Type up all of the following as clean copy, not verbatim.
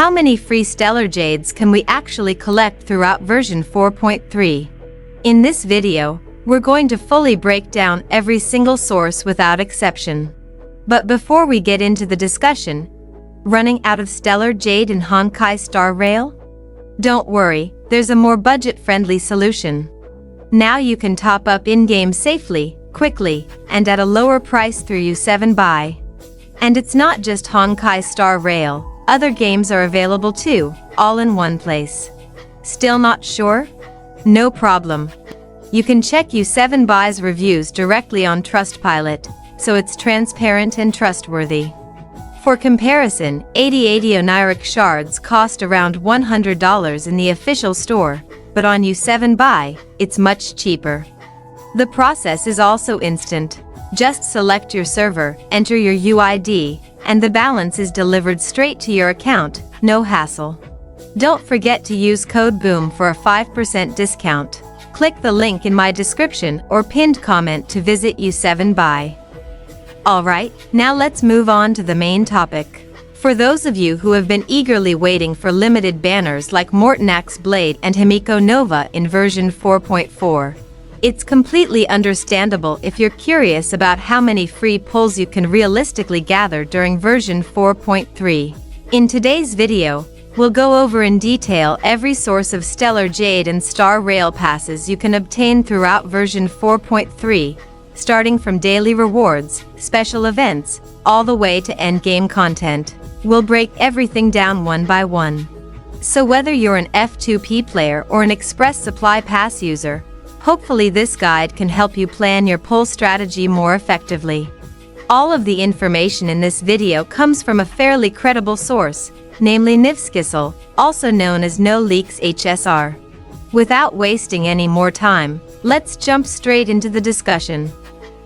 How many free stellar jades can we actually collect throughout version 4.3? In this video, we're going to fully break down every single source without exception. But before we get into the discussion, running out of stellar jade in Honkai starrail? Don't worry, there's a more budget-friendly solution. Now you can top up in-game safely, quickly, and at a lower price through U7 Buy. And it's not just Honkai starrail, other games are available too, all in one place. Still not sure? No problem. You can check U7 Buy's reviews directly on Trustpilot, so it's transparent and trustworthy. For comparison, 80 oniric shards cost around $100 in the official store, but on U7 Buy, it's much cheaper. The process is also instant. Just select your server, enter your UID, and the balance is delivered straight to your account, no hassle. Don't forget to use code BOOM for a 5% discount. Click the link in my description or pinned comment to visit U7 Buy. Alright, now let's move on to the main topic. For those of you who have been eagerly waiting for limited banners like Mortonak's Blade and Himiko Nova in version 4.4, it's completely understandable if you're curious about how many free pulls you can realistically gather during version 4.3. In today's video, we'll go over in detail every source of stellar jade and starrail passes you can obtain throughout version 4.3, starting from daily rewards, special events, all the way to endgame content. We'll break everything down one by one. So whether you're an F2P player or an Express Supply Pass user, hopefully this guide can help you plan your pull strategy more effectively. All of the information in this video comes from a fairly credible source, namely Nivskissel, also known as No Leaks HSR. Without wasting any more time, let's jump straight into the discussion.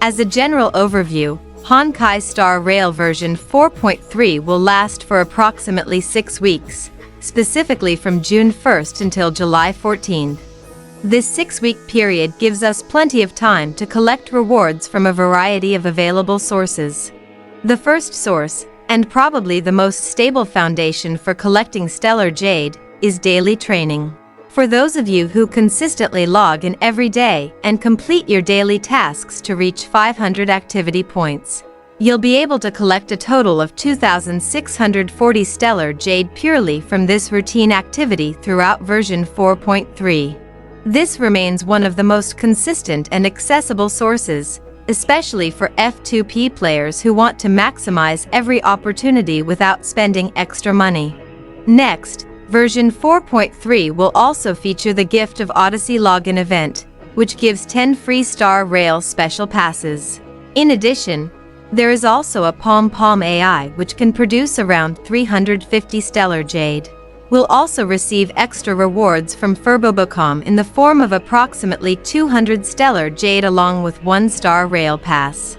As a general overview, Honkai starrail version 4.3 will last for approximately 6 weeks, specifically from June 1st until July 14th. This 6-week period gives us plenty of time to collect rewards from a variety of available sources. The first source, and probably the most stable foundation for collecting stellar jade, is daily training. For those of you who consistently log in every day and complete your daily tasks to reach 500 activity points, you'll be able to collect a total of 2,640 stellar jade purely from this routine activity throughout version 4.3. This remains one of the most consistent and accessible sources, especially for F2P players who want to maximize every opportunity without spending extra money. Next, version 4.3 will also feature the Gift of Odyssey login event, which gives 10 free starrail special passes. In addition, there is also a Pom AI which can produce around 350 stellar jade. We'll also receive extra rewards from Furbobocom in the form of approximately 200 stellar jade along with 1 starrail pass.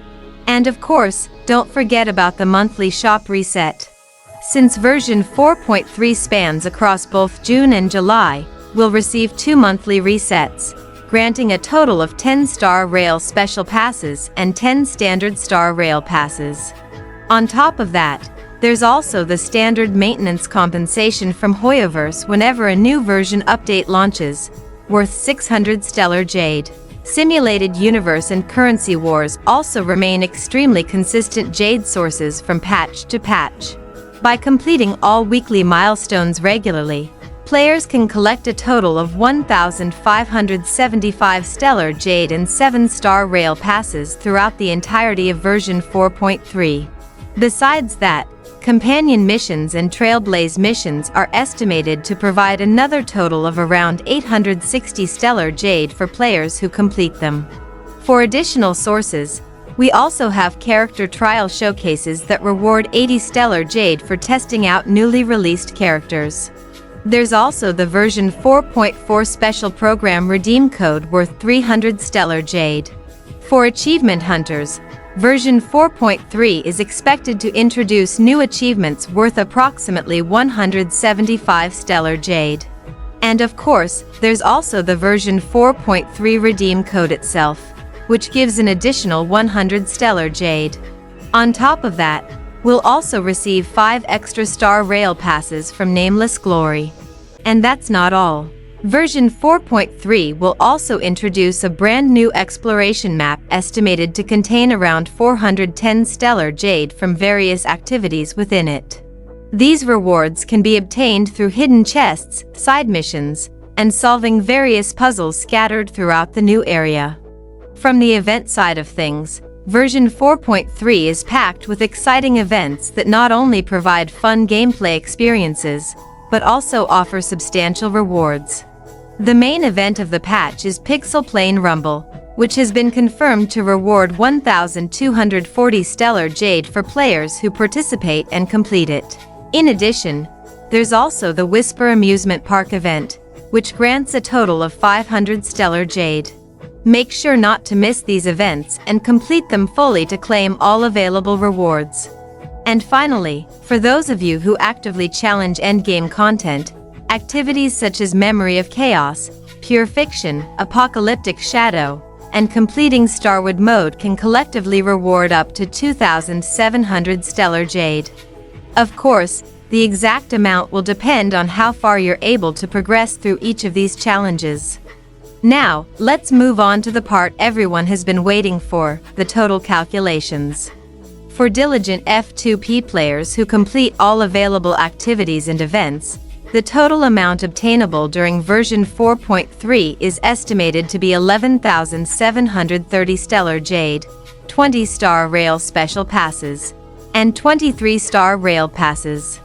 And of course, don't forget about the monthly shop reset. Since version 4.3 spans across both June and July, we'll receive 2 monthly resets, granting a total of 10 starrail special passes and 10 standard starrail passes. On top of that, there's also the standard maintenance compensation from Hoyoverse whenever a new version update launches, worth 600 stellar jade. Simulated Universe and Currency Wars also remain extremely consistent jade sources from patch to patch. By completing all weekly milestones regularly, players can collect a total of 1,575 stellar jade and 7 starrail passes throughout the entirety of version 4.3. Besides that, companion missions and Trailblaze missions are estimated to provide another total of around 860 stellar jade for players who complete them. For additional sources, we also have character trial showcases that reward 80 stellar jade for testing out newly released characters. There's also the version 4.4 special program redeem code worth 300 stellar jade. For achievement hunters, version 4.3 is expected to introduce new achievements worth approximately 175 stellar jade. And of course, there's also the version 4.3 redeem code itself, which gives an additional 100 stellar jade. On top of that, will also receive 5 extra star rail passes from Nameless Glory. And that's not all. Version 4.3 will also introduce a brand new exploration map estimated to contain around 410 stellar jade from various activities within it. These rewards can be obtained through hidden chests, side missions, and solving various puzzles scattered throughout the new area. From the event side of things, version 4.3 is packed with exciting events that not only provide fun gameplay experiences, but also offer substantial rewards. The main event of the patch is Pixel Plane Rumble, which has been confirmed to reward 1,240 stellar jade for players who participate and complete it. In addition, there's also the Whisper Amusement Park event, which grants a total of 500 stellar jade. Make sure not to miss these events and complete them fully to claim all available rewards. And finally, for those of you who actively challenge endgame content, activities such as Memory of Chaos, Pure Fiction, Apocalyptic Shadow, and completing Starwood mode can collectively reward up to 2,700 stellar jade. Of course, the exact amount will depend on how far you're able to progress through each of these challenges. Now, let's move on to the part everyone has been waiting for, the total calculations. For diligent F2P players who complete all available activities and events, the total amount obtainable during version 4.3 is estimated to be 11,730 stellar jade, 20 star rail special passes, and 23 star rail passes.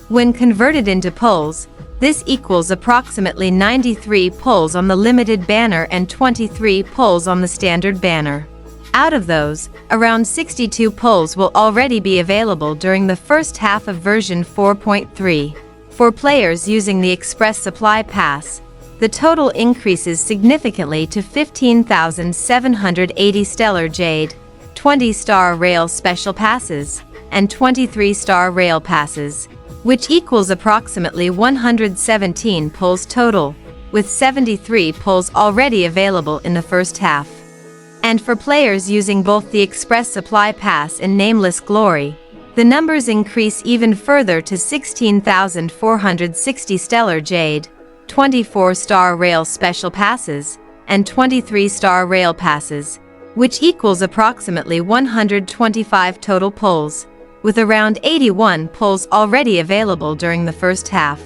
When converted into pulls, this equals approximately 93 pulls on the limited banner and 23 pulls on the standard banner. Out of those, around 62 pulls will already be available during the first half of version 4.3. For players using the Express Supply Pass, the total increases significantly to 15,780 stellar jade, 20 star rail special passes, and 23 star rail passes, which equals approximately 117 pulls total, with 73 pulls already available in the first half. And for players using both the Express Supply Pass and Nameless Glory, the numbers increase even further to 16,460 stellar jade, 24 star rail special passes, and 23 star rail passes, which equals approximately 125 total pulls, with around 81 pulls already available during the first half.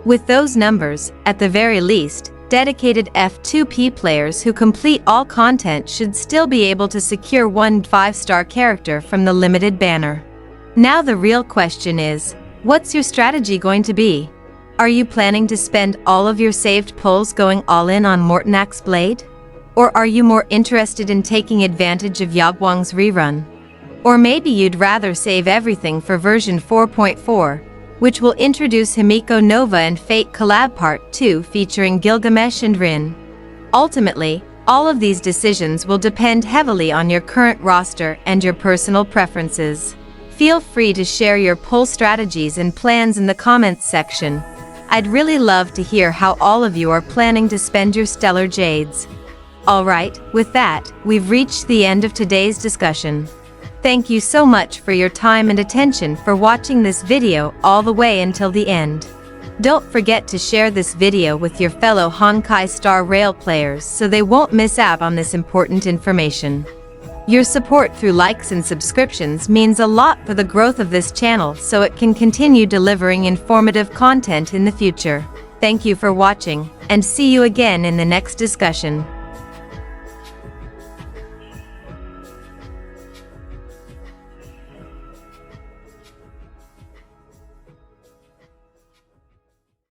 With those numbers, at the very least, dedicated F2P players who complete all content should still be able to secure one 5-star character from the limited banner. Now the real question is, what's your strategy going to be? Are you planning to spend all of your saved pulls going all in on Mortonak's Blade? Or are you more interested in taking advantage of yaoguang's rerun? Or maybe you'd rather save everything for version 4.4, which will introduce Himiko Nova and Fate Collab Part 2 featuring Gilgamesh and Rin. Ultimately, all of these decisions will depend heavily on your current roster and your personal preferences. Feel free to share your pull strategies and plans in the comments section. I'd really love to hear how all of you are planning to spend your stellar jades. Alright, with that, we've reached the end of today's discussion. Thank you so much for your time and attention for watching this video all the way until the end. Don't forget to share this video with your fellow Honkai Star Rail players so they won't miss out on this important information. Your support through likes and subscriptions means a lot for the growth of this channel so it can continue delivering informative content in the future. Thank you for watching, and see you again in the next discussion.